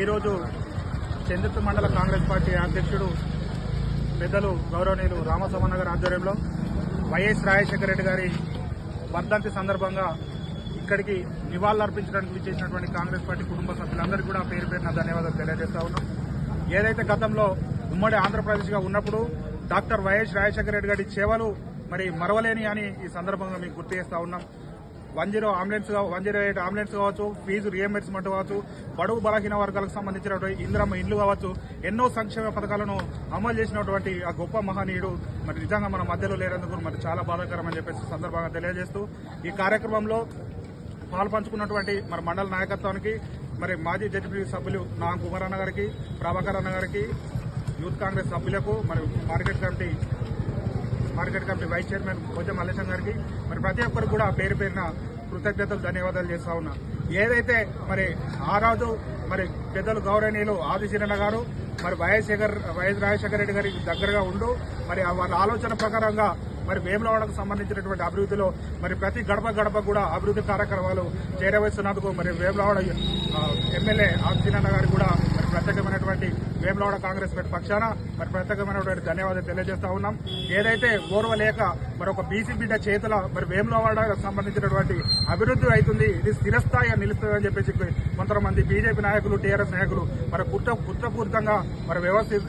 ఈరోజు చంద్రత మండల కాంగ్రెస్ పార్టీ అధ్యక్షుడు పెద్దలు గౌరవనీయులు రామసోమన్న గారి ఆధ్వర్యంలో వైఎస్ రాజశేఖర రెడ్డి గారి వర్ధంతి సందర్భంగా ఇక్కడికి నివాళులర్పించడానికి విచ్చేసినటువంటి కాంగ్రెస్ పార్టీ కుటుంబ సభ్యులందరికీ కూడా పేరు పేరున ధన్యవాదాలు తెలియజేస్తా ఉన్నాం. ఏదైతే గతంలో ఉమ్మడి ఆంధ్రప్రదేశ్గా ఉన్నప్పుడు డాక్టర్ వైఎస్ రాజశేఖర రెడ్డి గారి సేవలు మరి మరవలేని అని ఈ సందర్భంగా మీకు గుర్తు చేస్తా ఉన్నాం. 108 అంబులెన్స్ కావచ్చు, ఫీజు రియంబర్స్మెంట్ కావచ్చు, బడుగు బలహీన వర్గాలకు సంబంధించినటువంటి ఇందిరమ్మ ఇండ్లు కావచ్చు, ఎన్నో సంక్షేమ పథకాలను అమలు చేసినటువంటి ఆ గొప్ప మహనీయుడు మరి నిజంగా మన మధ్యలో లేనందుకు మరి చాలా బాధాకరం అని చెప్పేసి సందర్భంగా తెలియజేస్తూ ఈ కార్యక్రమంలో పాల్పంచుకున్నటువంటి మరి మండల నాయకత్వానికి మరి మాజీ జడ్పీ సభ్యులు నా కుమారన్న గారికి, ప్రభాకర్ అన్న గారికి, యూత్ కాంగ్రెస్ సభ్యులకు మరి market committee vice chairman Bhoja Mallesham గారికి మరి ప్రతి ఒక్కరికి కూడా పేరు పేరున కృతజ్ఞతలు ధన్యవాదాలు చేస్తా ఉన్నా. ఏదైతే మరి ఆ రోజు మరి పెద్దలు గౌరవనీయులు ఆదిశీరణ గారు మరి వైఎస్ రాజశేఖర రెడ్డి గారికి దగ్గరగా ఉంటూ మరి వాళ్ళ ఆలోచన ప్రకారంగా మరి వేములవాడకు సంబంధించినటువంటి అభివృద్ధిలో మరి ప్రతి గడప కూడా అభివృద్ధి కార్యక్రమాలు చేరవేస్తున్నందుకు మరి వేములవాడ ఎమ్మెల్యే ఆదిశీరణ గారికి కూడా మరి ప్రత్యేకమైనటువంటి వేములవాడ కాంగ్రెస్ పార్టీ పక్షాన మరి ప్రత్యేకమైనటువంటి ధన్యవాదాలు తెలియజేస్తా ఉన్నాం. ఏదైతే ఓర్వలేక మరి ఒక బీసీ బిడ్డ చేతుల మరి వేములవాడకు సంబంధించినటువంటి అభివృద్ధి అవుతుంది, ఇది స్థిరస్థాయిగా నిలుస్తుందని చెప్పేసి కొంతమంది బీజేపీ నాయకులు, టీఆర్ఎస్ నాయకులు మరి కుట్రపూరితంగా మరి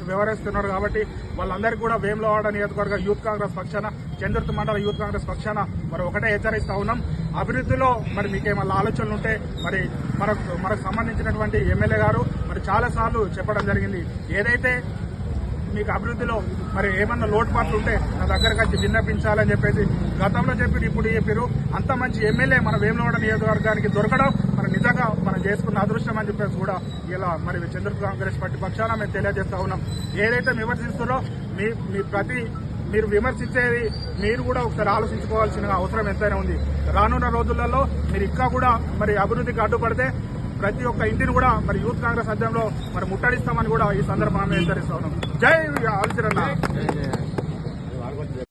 వ్యవహరిస్తున్నారు. కాబట్టి వాళ్ళందరికీ కూడా వేములవాడ నియోజకవర్గ యూత్ కాంగ్రెస్ పక్షాన, చంద్రత మండల యూత్ కాంగ్రెస్ పక్షాన మరి ఒకటే హెచ్చరిస్తా ఉన్నాం. అభివృద్ధిలో మరి మీకేమన్నా ఆలోచనలు ఉంటే మరి మనకు సంబంధించినటువంటి ఎమ్మెల్యే గారు మరి చాలా సార్లు చెప్పడం జరిగింది. ఏదైతే మీకు అభివృద్ధిలో మరి ఏమన్నా లోటుపాట్లు ఉంటే నా దగ్గరకు వచ్చి విన్నపించాలని చెప్పేసి గతంలో చెప్పి ఇప్పుడు చెప్పారు. అంత మంచి ఎమ్మెల్యే మన వేములవాడ నియోజకవర్గానికి దొరకడం మరి నిజంగా మనం చేసుకున్న అదృష్టం అని చెప్పేసి కూడా ఇలా మరి చంద్రత కాంగ్రెస్ పార్టీ పక్షాన మేము తెలియజేస్తా ఉన్నాం. ఏదైతే విమర్శిస్తున్నారో మీరు విమర్శించేది మీరు కూడా ఒకసారి ఆలోచించుకోవాల్సిన అవసరం ఎంతైనా ఉంది. రానున్న రోజులలో మీరు ఇంకా కూడా మరి అభివృద్ధికి అడ్డుపడితే ప్రతి ఒక్క ఇంటిని కూడా మరి యూత్ కాంగ్రెస్ అధ్యయంలో మరి ముట్టడిస్తామని కూడా ఈ సందర్భంగా హెచ్చరిస్తా ఉన్నాం. జై ఆదిశీరణ.